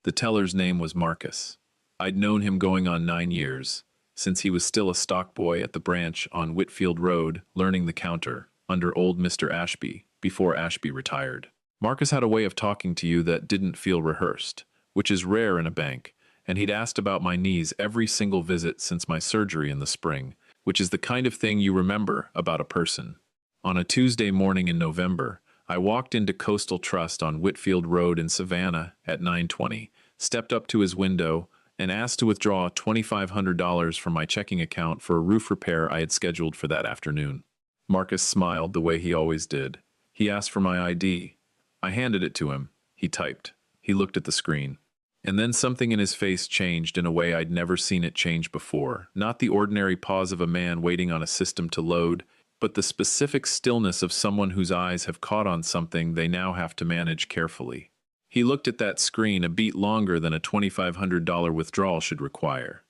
The teller's name was Marcus. I'd known him going on 9 years, since he was still a stock boy at the branch on Whitfield Road, learning the counter, under old Mr. Ashby, before Ashby retired. Marcus had a way of talking to you that didn't feel rehearsed, which is rare in a bank, and he'd asked about my knees every single visit since my surgery in the spring, which is the kind of thing you remember about a person. On a Tuesday morning in November, I walked into Coastal Trust on Whitfield Road in Savannah at 9:20, stepped up to his window, and asked to withdraw $2,500 from my checking account for a roof repair I had scheduled for that afternoon. Marcus smiled the way he always did. He asked for my ID. I handed it to him. He typed. He looked at the screen. And then something in his face changed in a way I'd never seen it change before. Not the ordinary pause of a man waiting on a system to load, but the specific stillness of someone whose eyes have caught on something they now have to manage carefully. He looked at that screen a beat longer than a $2,500 withdrawal should require.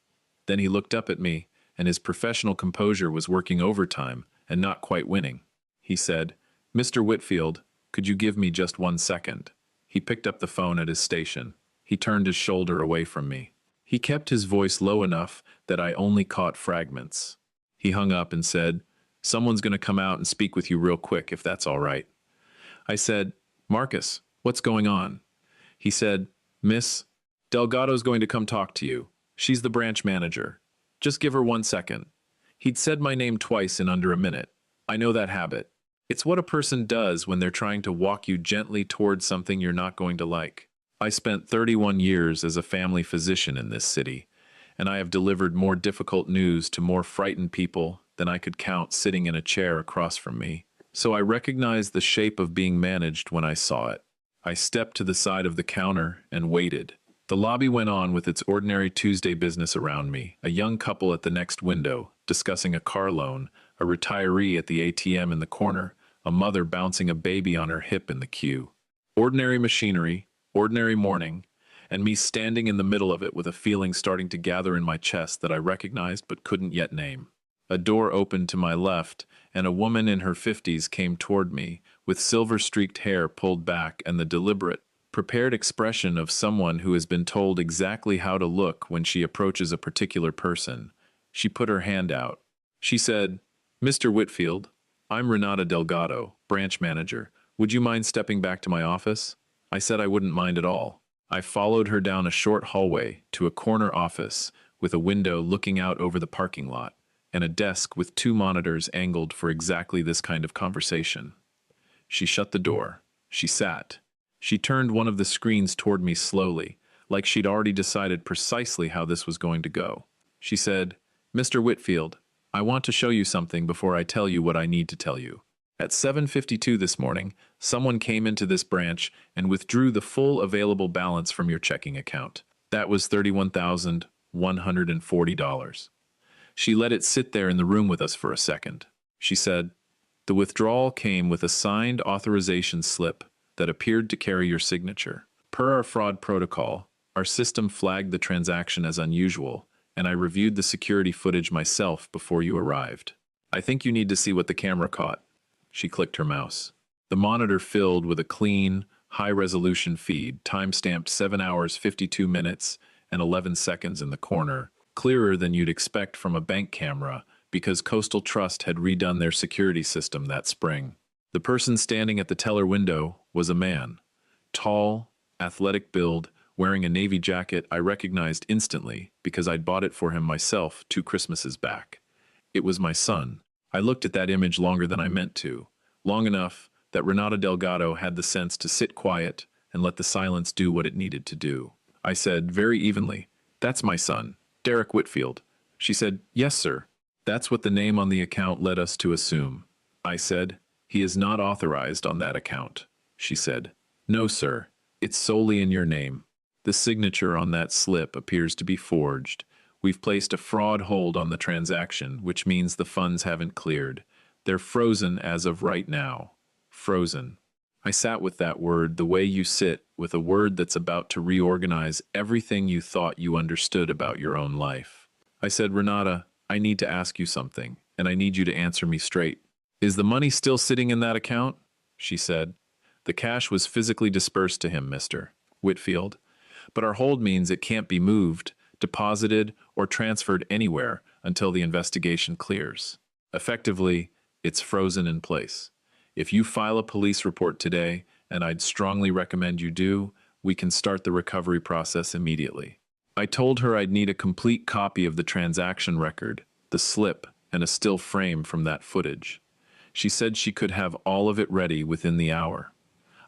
Then he looked up at me, and his professional composure was working overtime and not quite winning. He said, "Mr. Whitfield, could you give me just 1 second?" He picked up the phone at his station. He turned his shoulder away from me. He kept his voice low enough that I only caught fragments. He hung up and said, "Someone's going to come out and speak with you real quick, if that's all right." I said, "Marcus, what's going on?" He said, "Miss Delgado's going to come talk to you. She's the branch manager. Just give her 1 second." He'd said my name twice in under a minute. I know that habit. It's what a person does when they're trying to walk you gently towards something you're not going to like. I spent 31 years as a family physician in this city, and I have delivered more difficult news to more frightened people than I could count sitting in a chair across from me. So I recognized the shape of being managed when I saw it. I stepped to the side of the counter and waited. The lobby went on with its ordinary Tuesday business around me, a young couple at the next window, discussing a car loan, a retiree at the ATM in the corner, a mother bouncing a baby on her hip in the queue. Ordinary machinery, ordinary morning, and me standing in the middle of it with a feeling starting to gather in my chest that I recognized but couldn't yet name. A door opened to my left, and a woman in her 50s came toward me, with silver-streaked hair pulled back and the deliberate, prepared expression of someone who has been told exactly how to look when she approaches a particular person. She put her hand out. She said, "Mr. Whitfield, I'm Renata Delgado, branch manager. Would you mind stepping back to my office?" I said I wouldn't mind at all. I followed her down a short hallway to a corner office with a window looking out over the parking lot, and a desk with 2 monitors angled for exactly this kind of conversation. She shut the door. She sat. She turned one of the screens toward me slowly, like she'd already decided precisely how this was going to go. She said, "Mr. Whitfield, I want to show you something before I tell you what I need to tell you. At 7:52 this morning, someone came into this branch and withdrew the full available balance from your checking account. That was $31,140. She let it sit there in the room with us for a second. She said, "The withdrawal came with a signed authorization slip that appeared to carry your signature. Per our fraud protocol, our system flagged the transaction as unusual, and I reviewed the security footage myself before you arrived. I think you need to see what the camera caught." She clicked her mouse. The monitor filled with a clean, high-resolution feed, time-stamped 7 hours, 52 minutes, and 11 seconds in the corner, clearer than you'd expect from a bank camera because Coastal Trust had redone their security system that spring. The person standing at the teller window was a man. Tall, athletic build, wearing a navy jacket I recognized instantly because I'd bought it for him myself 2 Christmases back. It was my son. I looked at that image longer than I meant to, long enough that Renata Delgado had the sense to sit quiet and let the silence do what it needed to do. I said, very evenly, "That's my son, Derek Whitfield." She said, "Yes, sir." "That's what the name on the account led us to assume." I said, "He is not authorized on that account." She said, "No, sir. It's solely in your name. The signature on that slip appears to be forged. We've placed a fraud hold on the transaction, which means the funds haven't cleared. They're frozen as of right now. Frozen." I sat with that word the way you sit with a word that's about to reorganize everything you thought you understood about your own life. I said, "Renata, I need to ask you something, and I need you to answer me straight. Is the money still sitting in that account?" She said, "The cash was physically dispersed to him, Mr. Whitfield. But our hold means it can't be moved, deposited, or transferred anywhere until the investigation clears. Effectively, it's frozen in place. If you file a police report today, and I'd strongly recommend you do, we can start the recovery process immediately. I told her I'd need a complete copy of the transaction record, the slip, and a still frame from that footage. She said she could have all of it ready within the hour.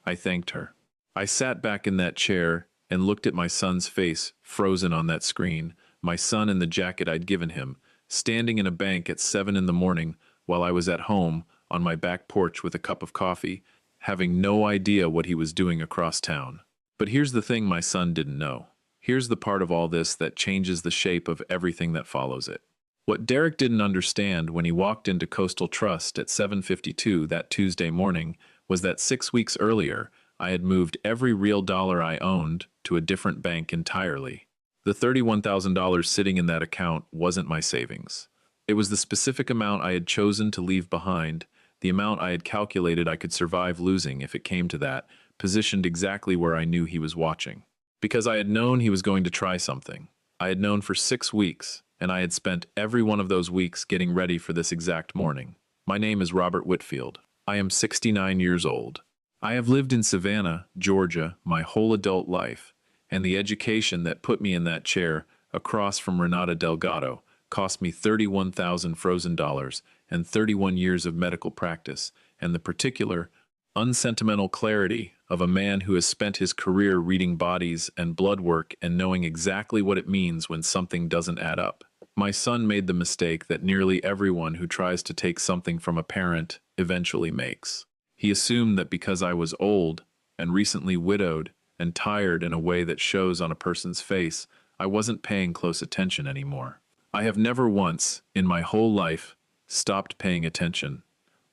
I thanked her. I sat back in that chair and looked at my son's face frozen on that screen, my son in the jacket I'd given him, standing in a bank at 7 in the morning while I was at home on my back porch with a cup of coffee, having no idea what he was doing across town. But here's the thing my son didn't know. Here's the part of all this that changes the shape of everything that follows it. What Derek didn't understand when he walked into Coastal Trust at 7:52 that Tuesday morning was that 6 weeks earlier, I had moved every real dollar I owned to a different bank entirely. The $31,000 sitting in that account wasn't my savings. It was the specific amount I had chosen to leave behind, the amount I had calculated I could survive losing if it came to that, positioned exactly where I knew he was watching. Because I had known he was going to try something. I had known for 6 weeks, and I had spent every one of those weeks getting ready for this exact morning. My name is Robert Whitfield. I am 69 years old. I have lived in Savannah, Georgia, my whole adult life, and the education that put me in that chair across from Renata Delgado cost me 31,000 frozen dollars and 31 years of medical practice, and the particular, unsentimental clarity of a man who has spent his career reading bodies and blood work and knowing exactly what it means when something doesn't add up. My son made the mistake that nearly everyone who tries to take something from a parent eventually makes. He assumed that because I was old and recently widowed and tired in a way that shows on a person's face, I wasn't paying close attention anymore. I have never once, in my whole life, stopped paying attention.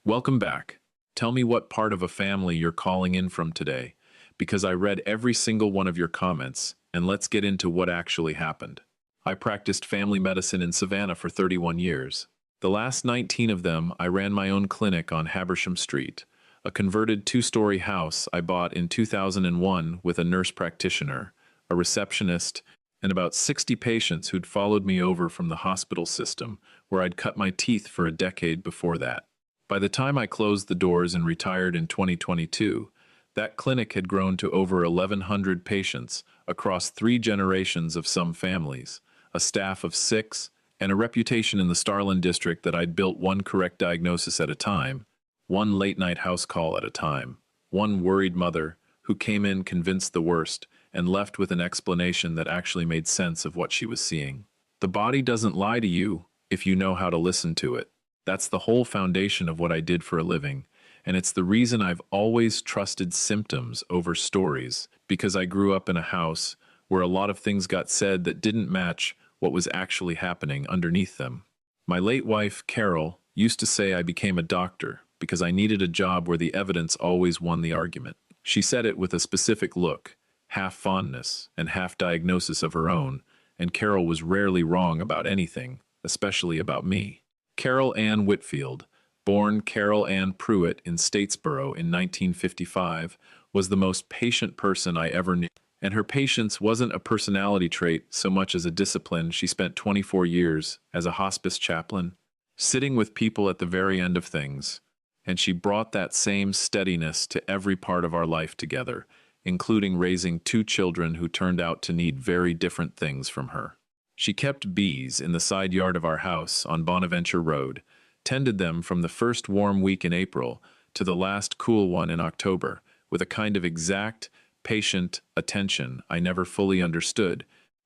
Welcome back. Tell me what part of a family you're calling in from today, because I read every single one of your comments, and let's get into what actually happened. I practiced family medicine in Savannah for 31 years. The last 19 of them, I ran my own clinic on Habersham Street, a converted 2-story house I bought in 2001 with a nurse practitioner, a receptionist, and about 60 patients who'd followed me over from the hospital system, where I'd cut my teeth for a decade before that. By the time I closed the doors and retired in 2022, that clinic had grown to over 1,100 patients across 3 generations of some families, a staff of 6, and a reputation in the Starland district that I'd built one correct diagnosis at a time, one late-night house call at a time, one worried mother who came in convinced the worst and left with an explanation that actually made sense of what she was seeing. The body doesn't lie to you if you know how to listen to it. That's the whole foundation of what I did for a living, and it's the reason I've always trusted symptoms over stories, because I grew up in a house where a lot of things got said that didn't match what was actually happening underneath them. My late wife, Carol, used to say I became a doctor because I needed a job where the evidence always won the argument. She said it with a specific look, half fondness and half diagnosis of her own, and Carol was rarely wrong about anything, especially about me. Carol Ann Whitfield, born Carol Ann Pruitt in Statesboro in 1955, was the most patient person I ever knew. And her patience wasn't a personality trait so much as a discipline. She spent 24 years as a hospice chaplain, sitting with people at the very end of things, and she brought that same steadiness to every part of our life together, including raising 2 children who turned out to need very different things from her. She kept bees in the side yard of our house on Bonaventure Road, tended them from the first warm week in April to the last cool one in October, with a kind of exact, patient attention I never fully understood,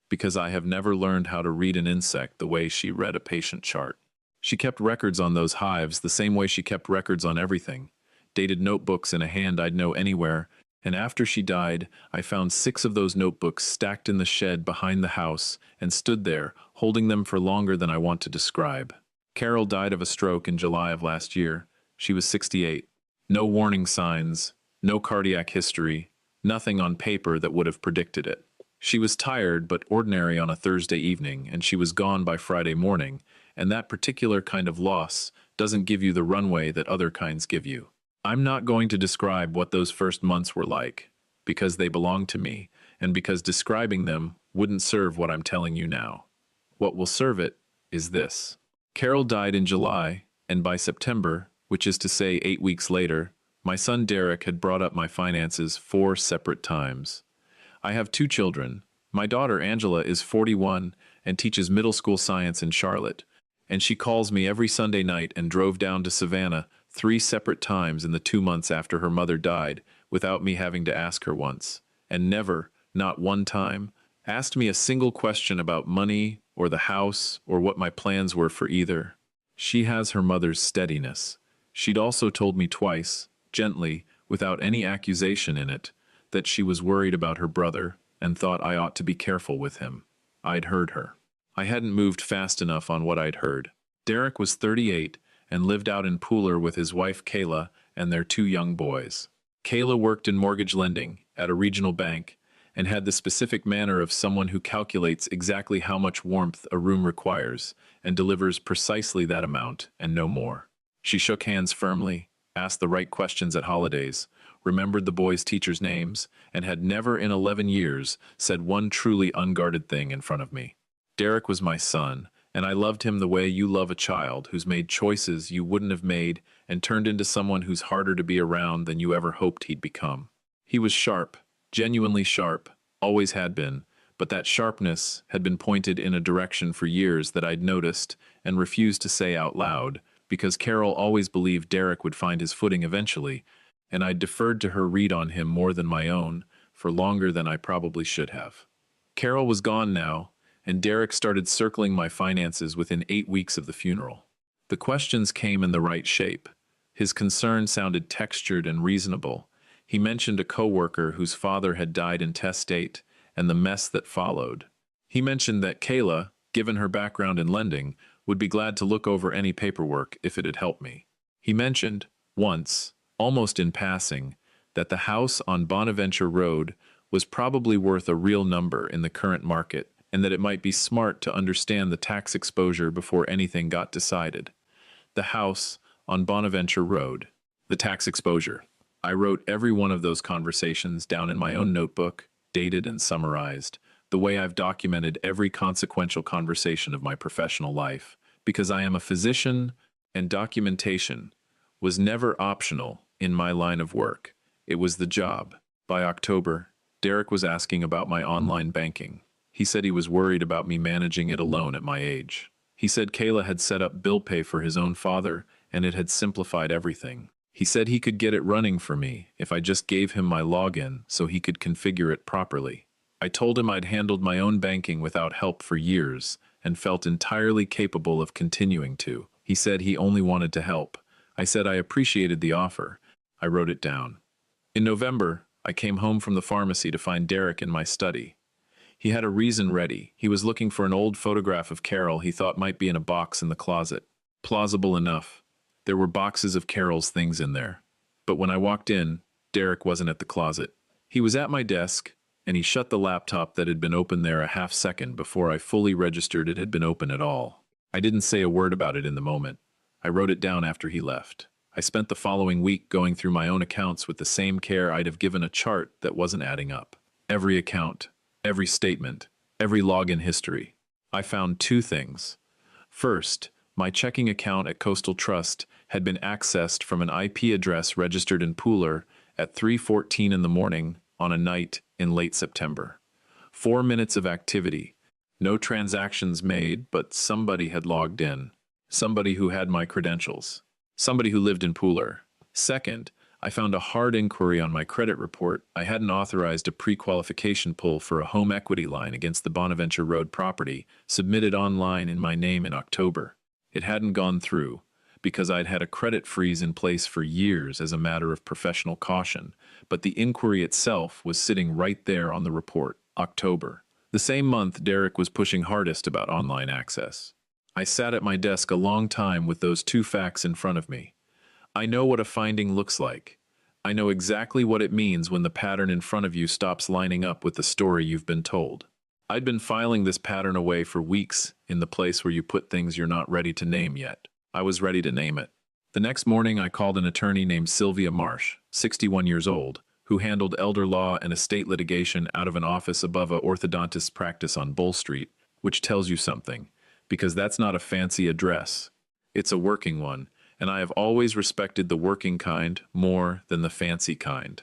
because I have never learned how to read an insect the way she read a patient chart. She kept records on those hives the same way she kept records on everything, dated notebooks in a hand I'd know anywhere, and after she died, I found 6 of those notebooks stacked in the shed behind the house and stood there, holding them for longer than I want to describe. Carol died of a stroke in July of last year. She was 68. No warning signs, no cardiac history, nothing on paper that would have predicted it. She was tired but ordinary on a Thursday evening, and she was gone by Friday morning, and that particular kind of loss doesn't give you the runway that other kinds give you. I'm not going to describe what those first months were like, because they belong to me, and because describing them wouldn't serve what I'm telling you now. What will serve it is this. Carol died in July, and by September, which is to say 8 weeks later, my son Derek had brought up my finances 4 separate times. I have 2 children. My daughter Angela is 41 and teaches middle school science in Charlotte, and she calls me every Sunday night and drove down to Savannah 3 separate times in the 2 months after her mother died without me having to ask her once, and never, not one time, asked me a single question about money or the house or what my plans were for either. She has her mother's steadiness. She'd also told me twice, gently, without any accusation in it, that she was worried about her brother and thought I ought to be careful with him. I'd heard her. I hadn't moved fast enough on what I'd heard. Derek was 38 and lived out in Pooler with his wife Kayla and their 2 young boys. Kayla worked in mortgage lending at a regional bank and had the specific manner of someone who calculates exactly how much warmth a room requires and delivers precisely that amount and no more. She shook hands firmly, asked the right questions at holidays, remembered the boys' teachers' names, and had never in 11 years said one truly unguarded thing in front of me. Derek was my son, and I loved him the way you love a child who's made choices you wouldn't have made and turned into someone who's harder to be around than you ever hoped he'd become. He was sharp, genuinely sharp, always had been, but that sharpness had been pointed in a direction for years that I'd noticed and refused to say out loud, because Carol always believed Derek would find his footing eventually, and I'd deferred to her read on him more than my own for longer than I probably should have. Carol was gone now, and Derek started circling my finances within 8 weeks of the funeral. The questions came in the right shape. His concern sounded textured and reasonable. He mentioned a coworker whose father had died intestate and the mess that followed. He mentioned that Kayla, given her background in lending, would be glad to look over any paperwork if it had helped me. He mentioned, once, almost in passing, that the house on Bonaventure Road was probably worth a real number in the current market, and that it might be smart to understand the tax exposure before anything got decided. The house on Bonaventure Road. The tax exposure. I wrote every one of those conversations down in my own notebook, dated and summarized, the way I've documented every consequential conversation of my professional life, because I am a physician and documentation was never optional in my line of work. It was the job. By October, Derek was asking about my online banking. He said he was worried about me managing it alone at my age. He said Kayla had set up bill pay for his own father, and it had simplified everything. He said he could get it running for me if I just gave him my login so he could configure it properly. I told him I'd handled my own banking without help for years and felt entirely capable of continuing to. He said he only wanted to help. I said I appreciated the offer. I wrote it down. In November, I came home from the pharmacy to find Derek in my study. He had a reason ready. He was looking for an old photograph of Carol he thought might be in a box in the closet. Plausible enough. There were boxes of Carol's things in there. But when I walked in, Derek wasn't at the closet. He was at my desk, and he shut the laptop that had been open there a half second before I fully registered it had been open at all. I didn't say a word about it in the moment. I wrote it down after he left. I spent the following week going through my own accounts with the same care I'd have given a chart that wasn't adding up. Every account, every statement, every login history. I found 2 things. First, my checking account at Coastal Trust had been accessed from an IP address registered in Pooler at 3:14 in the morning on a night in late September. 4 minutes of activity. No transactions made, but somebody had logged in. Somebody who had my credentials. Somebody who lived in Pooler. Second, I found a hard inquiry on my credit report. I hadn't authorized a pre-qualification pull for a home equity line against the Bonaventure Road property, submitted online in my name in October. It hadn't gone through, because I'd had a credit freeze in place for years as a matter of professional caution, but the inquiry itself was sitting right there on the report, October. The same month, Derek was pushing hardest about online access. I sat at my desk a long time with those 2 facts in front of me. I know what a finding looks like. I know exactly what it means when the pattern in front of you stops lining up with the story you've been told. I'd been filing this pattern away for weeks in the place where you put things you're not ready to name yet. I was ready to name it. The next morning, I called an attorney named Sylvia Marsh, 61 years old, who handled elder law and estate litigation out of an office above a orthodontist's practice on Bull Street, which tells you something, because that's not a fancy address. It's a working one, and I have always respected the working kind more than the fancy kind.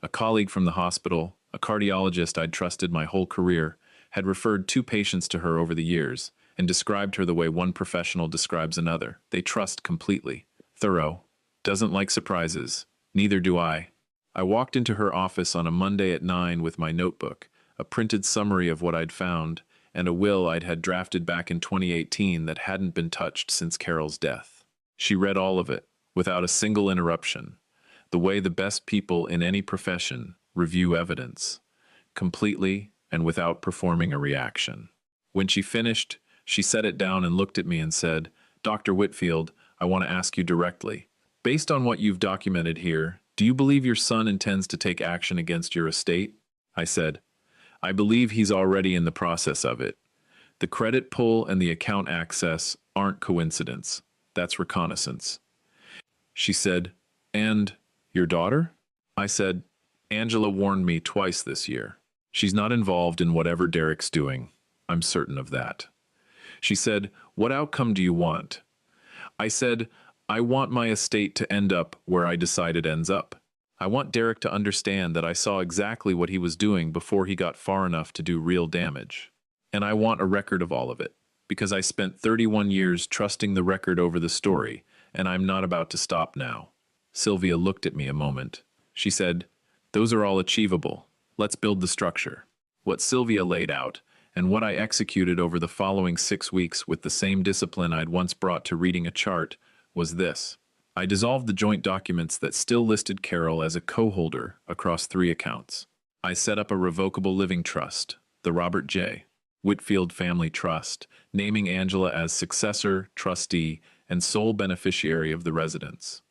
A colleague from the hospital, a cardiologist I'd trusted my whole career, had referred 2 patients to her over the years and described her the way one professional describes another. They trust completely. Thorough. Doesn't like surprises. Neither do I. I walked into her office on a Monday at 9 with my notebook, a printed summary of what I'd found, and a will I'd had drafted back in 2018 that hadn't been touched since Carol's death. She read all of it, without a single interruption, the way the best people in any profession review evidence, completely and without performing a reaction. When she finished, she set it down and looked at me and said, "Dr. Whitfield, I want to ask you directly. Based on what you've documented here, do you believe your son intends to take action against your estate?" I said, "I believe he's already in the process of it. The credit pull and the account access aren't coincidence. That's reconnaissance." She said, "And your daughter?" I said, "Angela warned me twice this year. She's not involved in whatever Derek's doing. I'm certain of that." She said, "What outcome do you want?" I said, "I want my estate to end up where I decide it ends up. I want Derek to understand that I saw exactly what he was doing before he got far enough to do real damage. And I want a record of all of it, because I spent 31 years trusting the record over the story, and I'm not about to stop now." Sylvia looked at me a moment. She said, "Those are all achievable. Let's build the structure." What Sylvia laid out, and what I executed over the following 6 weeks with the same discipline I'd once brought to reading a chart, was this. I dissolved the joint documents that still listed Carol as a co-holder across 3 accounts. I set up a revocable living trust, the Robert J. Whitfield Family Trust, naming Angela as successor, trustee, and sole beneficiary of the residence.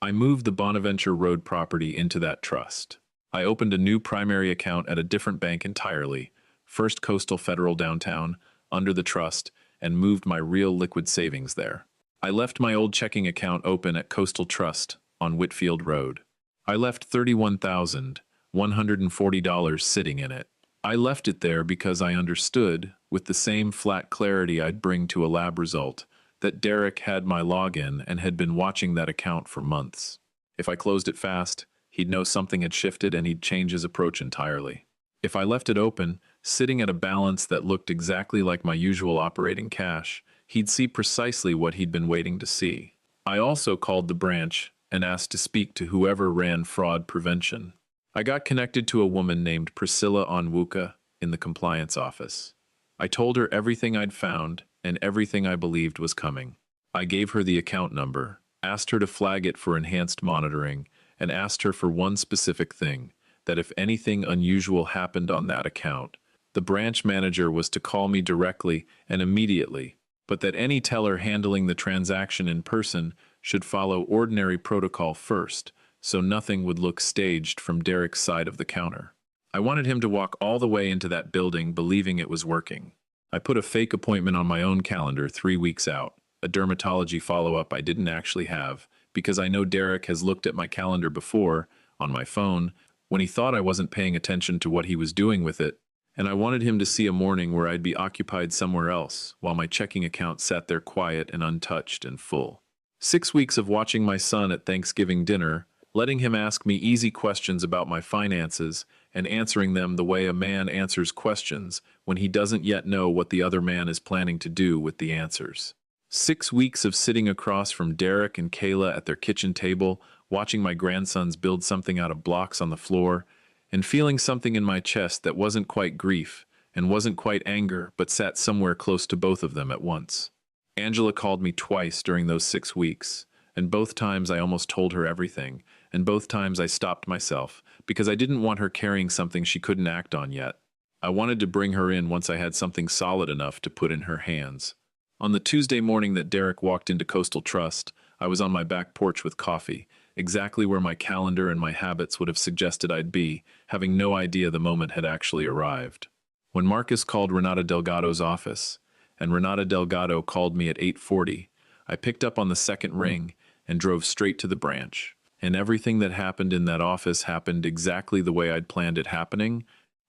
I moved the Bonaventure Road property into that trust. I opened a new primary account at a different bank entirely, First Coastal Federal Downtown, under the trust, and moved my real liquid savings there. I left my old checking account open at Coastal Trust on Whitfield Road. I left $31,140 sitting in it. I left it there because I understood, with the same flat clarity I'd bring to a lab result, that Derek had my login and had been watching that account for months. If I closed it fast, he'd know something had shifted and he'd change his approach entirely. If I left it open, sitting at a balance that looked exactly like my usual operating cash, he'd see precisely what he'd been waiting to see. I also called the branch and asked to speak to whoever ran fraud prevention. I got connected to a woman named Priscilla Onwuka in the compliance office. I told her everything I'd found and everything I believed was coming. I gave her the account number, asked her to flag it for enhanced monitoring, and asked her for one specific thing, that if anything unusual happened on that account, the branch manager was to call me directly and immediately, but that any teller handling the transaction in person should follow ordinary protocol first, so nothing would look staged from Derek's side of the counter. I wanted him to walk all the way into that building believing it was working. I put a fake appointment on my own calendar 3 weeks out, a dermatology follow-up I didn't actually have, because I know Derek has looked at my calendar before, on my phone, when he thought I wasn't paying attention to what he was doing with it, and I wanted him to see a morning where I'd be occupied somewhere else, while my checking account sat there quiet and untouched and full. 6 weeks of watching my son at Thanksgiving dinner, letting him ask me easy questions about my finances, and answering them the way a man answers questions when he doesn't yet know what the other man is planning to do with the answers. 6 weeks of sitting across from Derek and Kayla at their kitchen table, watching my grandsons build something out of blocks on the floor, and feeling something in my chest that wasn't quite grief and wasn't quite anger but sat somewhere close to both of them at once. Angela called me twice during those 6 weeks, and both times I almost told her everything, and both times I stopped myself, because I didn't want her carrying something she couldn't act on yet. I wanted to bring her in once I had something solid enough to put in her hands. On the Tuesday morning that Derek walked into Coastal Trust, I was on my back porch with coffee, exactly where my calendar and my habits would have suggested I'd be, having no idea the moment had actually arrived. When Marcus called Renata Delgado's office, and Renata Delgado called me at 8:40, I picked up on the second ring and drove straight to the branch. and everything that happened in that office happened exactly the way I'd planned it happening,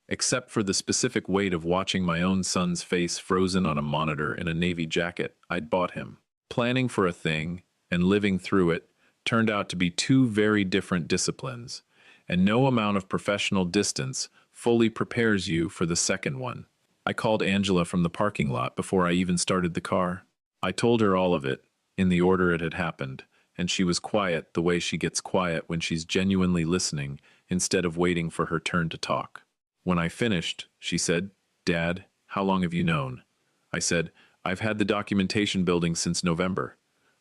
except for the specific weight of watching my own son's face frozen on a monitor in a navy jacket I'd bought him. Planning for a thing and living through it turned out to be two very different disciplines, and no amount of professional distance fully prepares you for the second one. I called Angela from the parking lot before I even started the car. I told her all of it, in the order it had happened, and she was quiet the way she gets quiet when she's genuinely listening instead of waiting for her turn to talk. When I finished, she said, "Dad, how long have you known?" I said, "I've had the documentation building since November.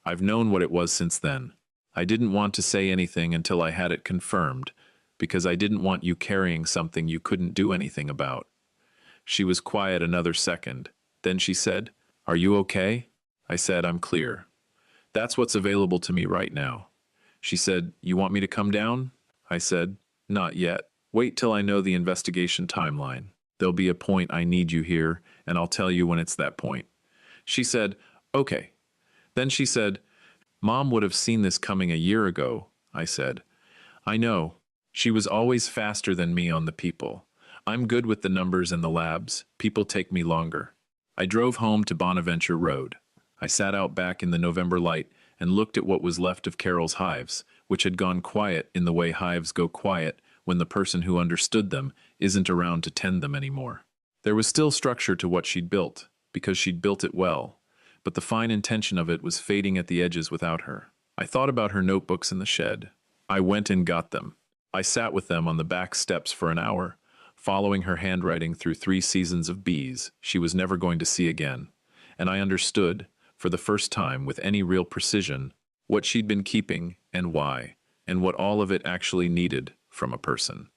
I've known what it was since then. I didn't want to say anything until I had it confirmed, because I didn't want you carrying something you couldn't do anything about." She was quiet another second. Then she said, "Are you okay?" I said, "I'm clear. That's what's available to me right now." She said, "You want me to come down?" I said, "Not yet. Wait till I know the investigation timeline. There'll be a point I need you here, and I'll tell you when it's that point." She said, "Okay." Then she said, "Mom would have seen this coming a year ago." I said, "I know. She was always faster than me on the people. I'm good with the numbers and the labs. People take me longer." I drove home to Bonaventure Road. I sat out back in the November light and looked at what was left of Carol's hives, which had gone quiet in the way hives go quiet when the person who understood them isn't around to tend them anymore. There was still structure to what she'd built, because she'd built it well, but the fine intention of it was fading at the edges without her. I thought about her notebooks in the shed. I went and got them. I sat with them on the back steps for an hour, following her handwriting through 3 seasons of bees she was never going to see again, and I understood, for the first time with any real precision, what she'd been keeping and why, and what all of it actually needed from a person.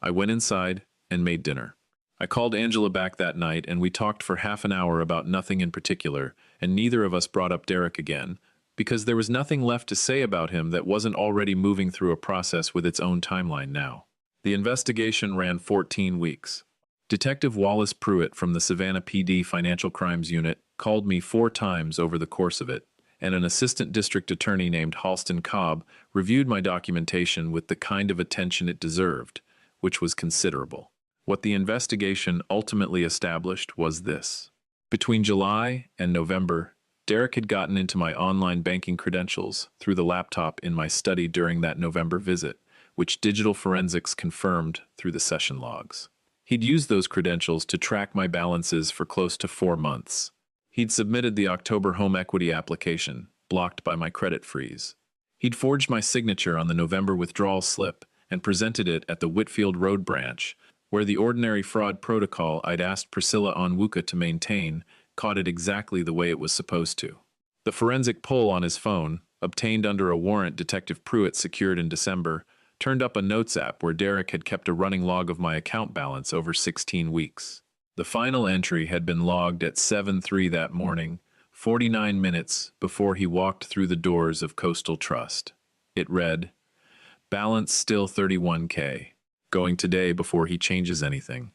I went inside and made dinner. I called Angela back that night, and we talked for half an hour about nothing in particular, and neither of us brought up Derek again, because there was nothing left to say about him that wasn't already moving through a process with its own timeline now. The investigation ran 14 weeks. Detective Wallace Pruitt from the Savannah PD Financial Crimes Unit called me 4 times over the course of it, and an assistant district attorney named Halston Cobb reviewed my documentation with the kind of attention it deserved, which was considerable. What the investigation ultimately established was this. Between July and November, Derek had gotten into my online banking credentials through the laptop in my study during that November visit, which digital forensics confirmed through the session logs. He'd used those credentials to track my balances for close to 4 months. He'd submitted the October home equity application, blocked by my credit freeze. He'd forged my signature on the November withdrawal slip and presented it at the Whitfield Road branch, where the ordinary fraud protocol I'd asked Priscilla Onwuka to maintain caught it exactly the way it was supposed to. The forensic pull on his phone, obtained under a warrant Detective Pruitt secured in December, turned up a notes app where Derek had kept a running log of my account balance over 16 weeks. The final entry had been logged at 7:03 that morning, 49 minutes before he walked through the doors of Coastal Trust. It read, "Balance still 31K. Going today before he changes anything."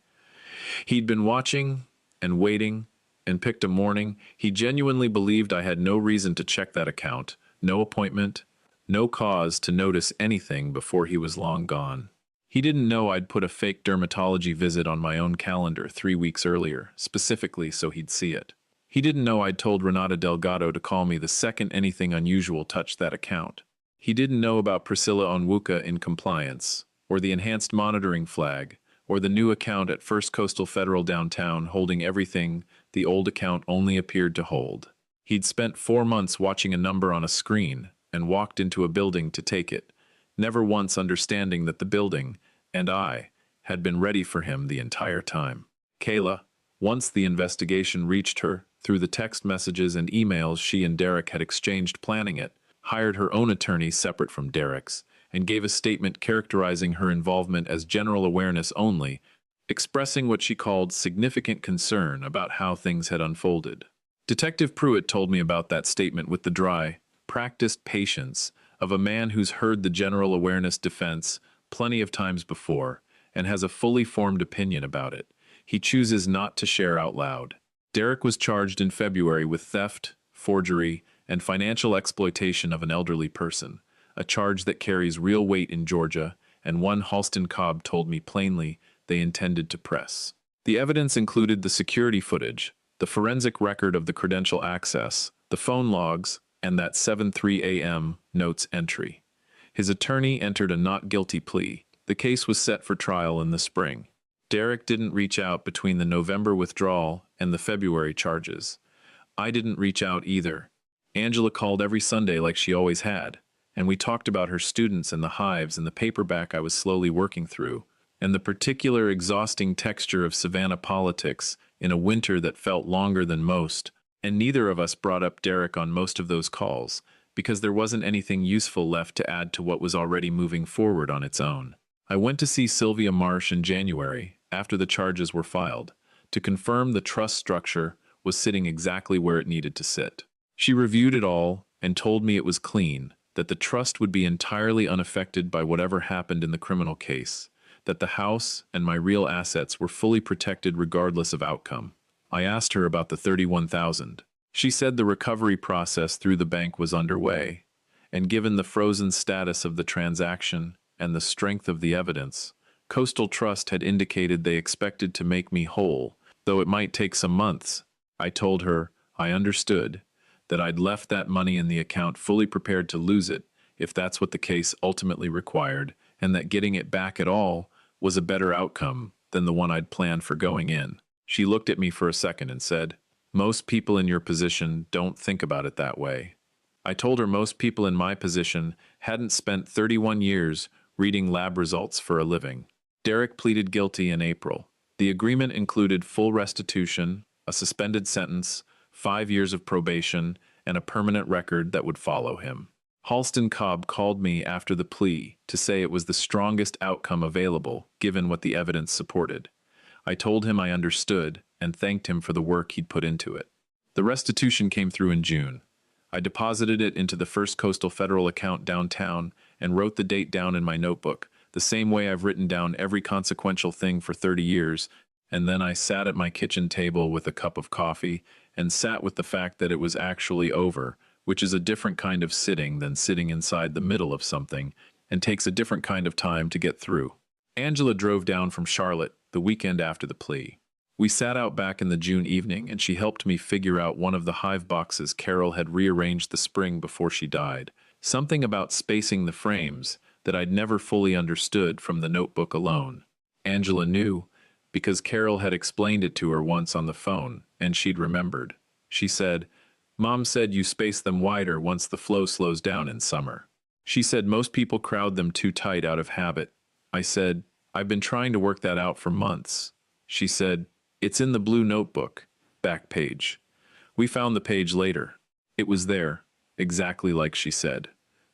He'd been watching and waiting and picked a morning he genuinely believed I had no reason to check that account, no appointment, no cause to notice anything before he was long gone. He didn't know I'd put a fake dermatology visit on my own calendar 3 weeks earlier, specifically so he'd see it. He didn't know I'd told Renata Delgado to call me the second anything unusual touched that account. He didn't know about Priscilla Onwuka in compliance, or the enhanced monitoring flag, or the new account at First Coastal Federal downtown holding everything the old account only appeared to hold. He'd spent 4 months watching a number on a screen and walked into a building to take it, never once understanding that the building, and I, had been ready for him the entire time. Kayla, once the investigation reached her, through the text messages and emails she and Derek had exchanged planning it, hired her own attorney separate from Derek's, and gave a statement characterizing her involvement as general awareness only, expressing what she called significant concern about how things had unfolded. Detective Pruitt told me about that statement with the dry, practiced patience of a man who's heard the general awareness defense plenty of times before and has a fully formed opinion about it. He chooses not to share out loud. Derek was charged in February with theft, forgery, and financial exploitation of an elderly person, a charge that carries real weight in Georgia, and one Halston Cobb told me plainly they intended to press. The evidence included the security footage, the forensic record of the credential access, the phone logs, and that 7:03 a.m. notes entry. His attorney entered a not guilty plea. The case was set for trial in the spring. Derek didn't reach out between the November withdrawal and the February charges. I didn't reach out either. Angela called every Sunday like she always had, and we talked about her students and the hives and the paperback I was slowly working through, and the particular exhausting texture of Savannah politics in a winter that felt longer than most, and neither of us brought up Derek on most of those calls, because there wasn't anything useful left to add to what was already moving forward on its own. I went to see Sylvia Marsh in January, after the charges were filed, to confirm the trust structure was sitting exactly where it needed to sit. She reviewed it all and told me it was clean, that the trust would be entirely unaffected by whatever happened in the criminal case, that the house and my real assets were fully protected regardless of outcome. I asked her about the $31,000. She said the recovery process through the bank was underway, and given the frozen status of the transaction and the strength of the evidence, Coastal Trust had indicated they expected to make me whole, though it might take some months. I told her I understood, that I'd left that money in the account fully prepared to lose it if that's what the case ultimately required, and that getting it back at all was a better outcome than the one I'd planned for going in. She looked at me for a second and said, "Most people in your position don't think about it that way." I told her most people in my position hadn't spent 31 years reading lab results for a living. Derek pleaded guilty in April. The agreement included full restitution, a suspended sentence, 5 years of probation, and a permanent record that would follow him. Halston Cobb called me after the plea to say it was the strongest outcome available, given what the evidence supported. I told him I understood and thanked him for the work he'd put into it. The restitution came through in June. I deposited it into the First Coastal Federal account downtown and wrote the date down in my notebook, the same way I've written down every consequential thing for 30 years, and then I sat at my kitchen table with a cup of coffee and sat with the fact that it was actually over, which is a different kind of sitting than sitting inside the middle of something and takes a different kind of time to get through. Angela drove down from Charlotte the weekend after the plea. We sat out back in the June evening, and she helped me figure out one of the hive boxes Carol had rearranged the spring before she died. Something about spacing the frames that I'd never fully understood from the notebook alone. Angela knew, because Carol had explained it to her once on the phone, and she'd remembered. She said, "Mom said you space them wider once the flow slows down in summer." She said most people crowd them too tight out of habit. I said, "I've been trying to work that out for months." She said, "It's in the blue notebook, back page." We found the page later. It was there, exactly like she said.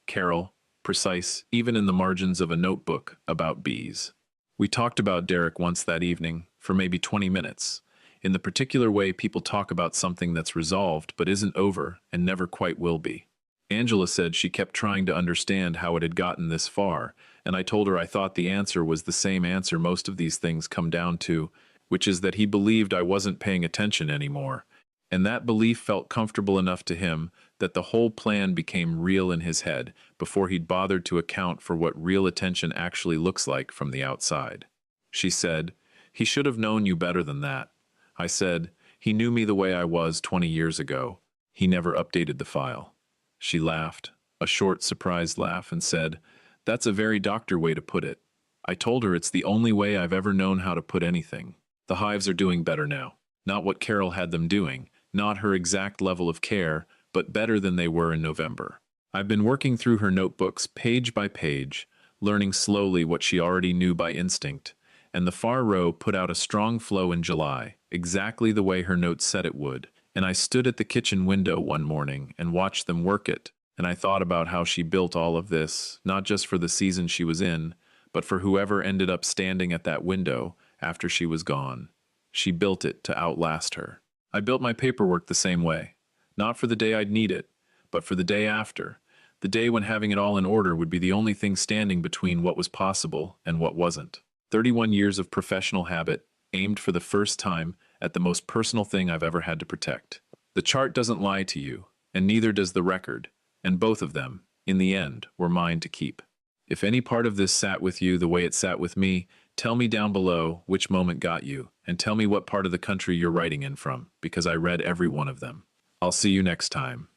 Carol, precise, even in the margins of a notebook about bees. We talked about Derek once that evening, for maybe 20 minutes, in the particular way people talk about something that's resolved but isn't over and never quite will be. Angela said she kept trying to understand how it had gotten this far, and I told her I thought the answer was the same answer most of these things come down to, which is that he believed I wasn't paying attention anymore, and that belief felt comfortable enough to him that the whole plan became real in his head before he'd bothered to account for what real attention actually looks like from the outside. She said, "He should have known you better than that." I said, "He knew me the way I was 20 years ago. He never updated the file." She laughed, a short, surprised laugh, and said, "That's a very doctor way to put it." I told her it's the only way I've ever known how to put anything. The hives are doing better now. Not what Carol had them doing, not her exact level of care, but better than they were in November. I've been working through her notebooks page by page, learning slowly what she already knew by instinct, and the far row put out a strong flow in July, exactly the way her notes said it would, and I stood at the kitchen window one morning and watched them work it, and I thought about how she built all of this, not just for the season she was in, but for whoever ended up standing at that window after she was gone. She built it to outlast her. I built my paperwork the same way. Not for the day I'd need it, but for the day after, the day when having it all in order would be the only thing standing between what was possible and what wasn't. 31 years of professional habit, aimed for the first time at the most personal thing I've ever had to protect. The chart doesn't lie to you, and neither does the record, and both of them, in the end, were mine to keep. If any part of this sat with you the way it sat with me, tell me down below which moment got you, and tell me what part of the country you're writing in from, because I read every one of them. I'll see you next time.